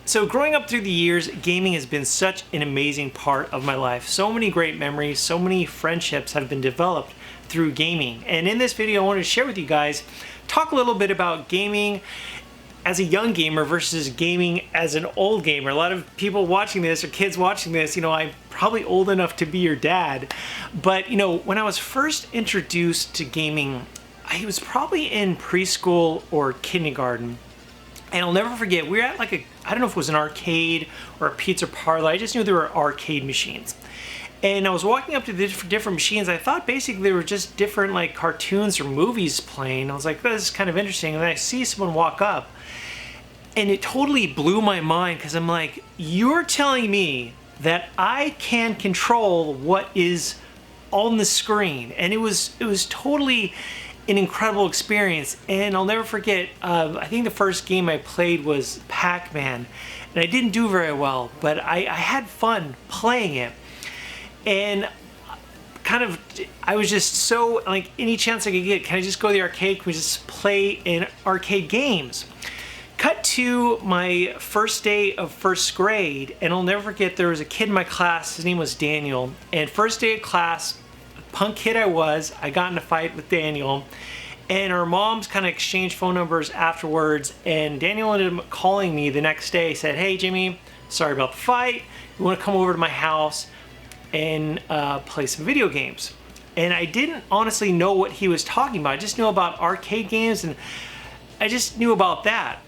So growing up through the years, gaming has been such an amazing part of my life. So many great memories, so many friendships have been developed through gaming. And in this video, I wanted to share with you guys, talk a little bit about gaming as a young gamer versus gaming as an old gamer. A lot of people watching this or kids watching this, I'm probably old enough to be your dad. But when I was first introduced to gaming, I was probably in preschool or kindergarten. And I'll never forget, we were at I don't know if it was an arcade or a pizza parlor. I just knew there were arcade machines. And I was walking up to the different machines. I thought basically they were just different cartoons or movies playing. I was like, this is kind of interesting. And then I see someone walk up and it totally blew my mind because I'm like, you're telling me that I can control what is on the screen. And it was totally an incredible experience. And I'll never forget, I think the first game I played was Pac-Man, and I didn't do very well, but I had fun playing it. And I was just so any chance I could get, can I just go to the arcade, can we just play in arcade games? Cut to my first day of first grade, and I'll never forget, there was a kid in my class, his name was Daniel, and first day of class, punk kid I got in a fight with Daniel, and our moms kind of exchanged phone numbers afterwards, and Daniel ended up calling me the next day, said, hey Jimmy, sorry about the fight, you want to come over to my house and play some video games? And I didn't honestly know what he was talking about. I just knew about arcade games, and I just knew about that.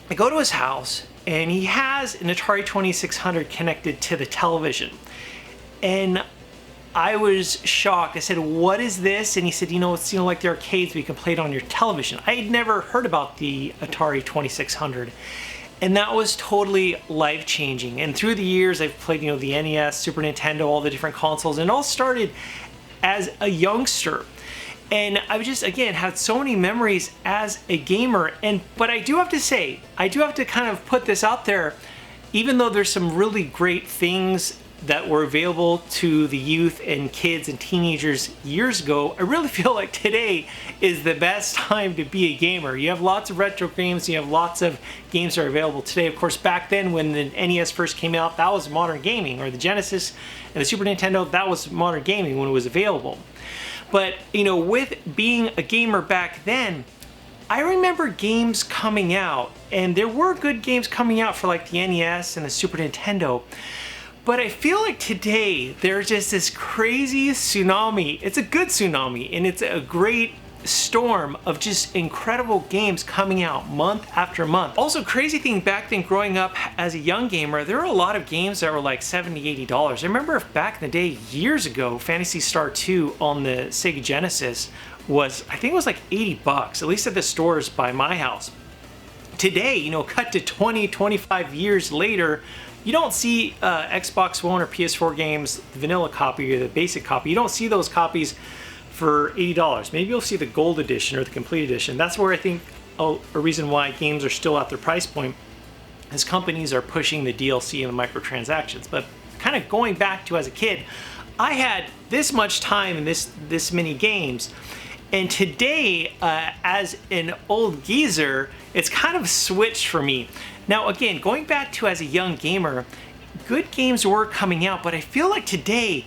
I go to his house, and he has an Atari 2600 connected to the television, and I was shocked. I said, what is this? And he said, it's like the arcades, but you can play it on your television. I had never heard about the Atari 2600. And that was totally life-changing. And through the years, I've played, the NES, Super Nintendo, all the different consoles, and it all started as a youngster. And I've just, again, had so many memories as a gamer. But I do have to say, I do have to kind of put this out there, even though there's some really great things that were available to the youth and kids and teenagers years ago, I really feel like today is the best time to be a gamer. You have lots of retro games, you have lots of games that are available today. Of course, back then when the NES first came out, that was modern gaming, or the Genesis and the Super Nintendo, that was modern gaming when it was available. But, with being a gamer back then, I remember games coming out, and there were good games coming out for the NES and the Super Nintendo. But I feel like today there's just this crazy tsunami. It's a good tsunami, and it's a great storm of just incredible games coming out month after month. Also, crazy thing back then, growing up as a young gamer, there were a lot of games that were like $70, $80. I remember back in the day, years ago, Phantasy Star 2 on the Sega Genesis was, I think it was like $80, at least at the stores by my house. Today, cut to 20, 25 years later, you don't see Xbox One or PS4 games, the vanilla copy or the basic copy. You don't see those copies for $80. Maybe you'll see the gold edition or the complete edition. That's where I think a reason why games are still at their price point is companies are pushing the DLC and the microtransactions. But kind of going back to as a kid, I had this much time and this many games. And today, as an old geezer, it's kind of switched for me. Now, again, going back to as a young gamer, good games were coming out, but I feel like today,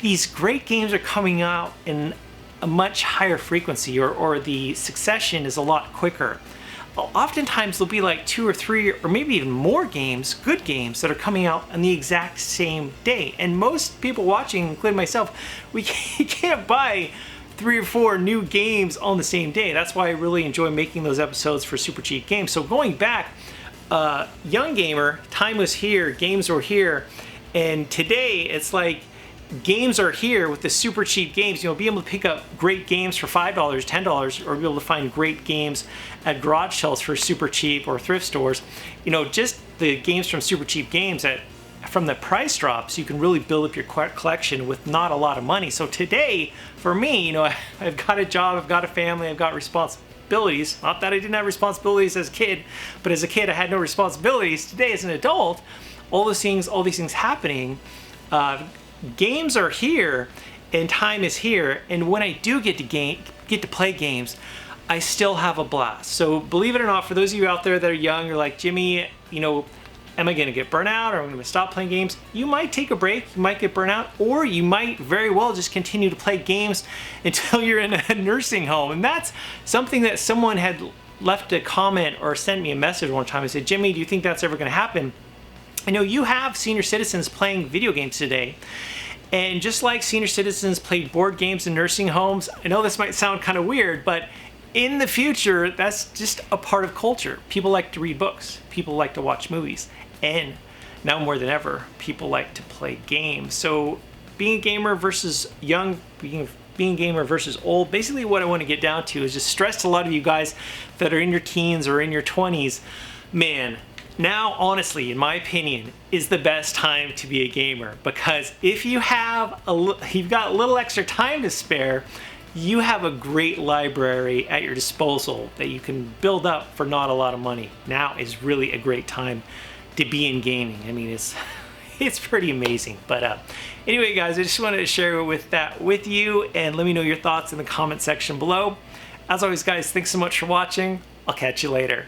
these great games are coming out in a much higher frequency, or the succession is a lot quicker. Oftentimes, there'll be like 2 or 3 or maybe even more games, good games, that are coming out on the exact same day. And most people watching, including myself, we can't buy 3 or 4 new games on the same day. That's why I really enjoy making those episodes for Super Cheap Games. So going back, young gamer, time was here, games were here, and today it's like games are here with the super cheap games. Be able to pick up great games for $5, $10, or be able to find great games at garage sales for super cheap or thrift stores. Just the games from Super Cheap Games, that from the price drops, you can really build up your collection with not a lot of money. So today, for me, I've got a job, I've got a family, I've got responsibilities. Not that I didn't have responsibilities as a kid, but as a kid I had no responsibilities. Today, as an adult, all these things happening, games are here, and time is here. And when I do get to play games, I still have a blast. So believe it or not, for those of you out there that are young, you're like, Jimmy, am I going to get burnt out, or am I going to stop playing games? You might take a break, you might get burnt out, or you might very well just continue to play games until you're in a nursing home. And that's something that someone had left a comment or sent me a message one time and said, Jimmy, do you think that's ever going to happen? I know you have senior citizens playing video games today. And just like senior citizens played board games in nursing homes, I know this might sound kind of weird, but in the future, that's just a part of culture. People like to read books. People like to watch movies. And now more than ever, people like to play games. So being a gamer versus young, being a gamer versus old, basically what I want to get down to is just stress to a lot of you guys that are in your teens or in your 20s. Man, now, honestly, in my opinion, is the best time to be a gamer, because if you have you've got a little extra time to spare, you have a great library at your disposal that you can build up for not a lot of money. Now is really a great time to be in gaming. I mean, it's pretty amazing. But anyway, guys, I just wanted to share that with you, and let me know your thoughts in the comment section below. As always, guys, thanks so much for watching. I'll catch you later.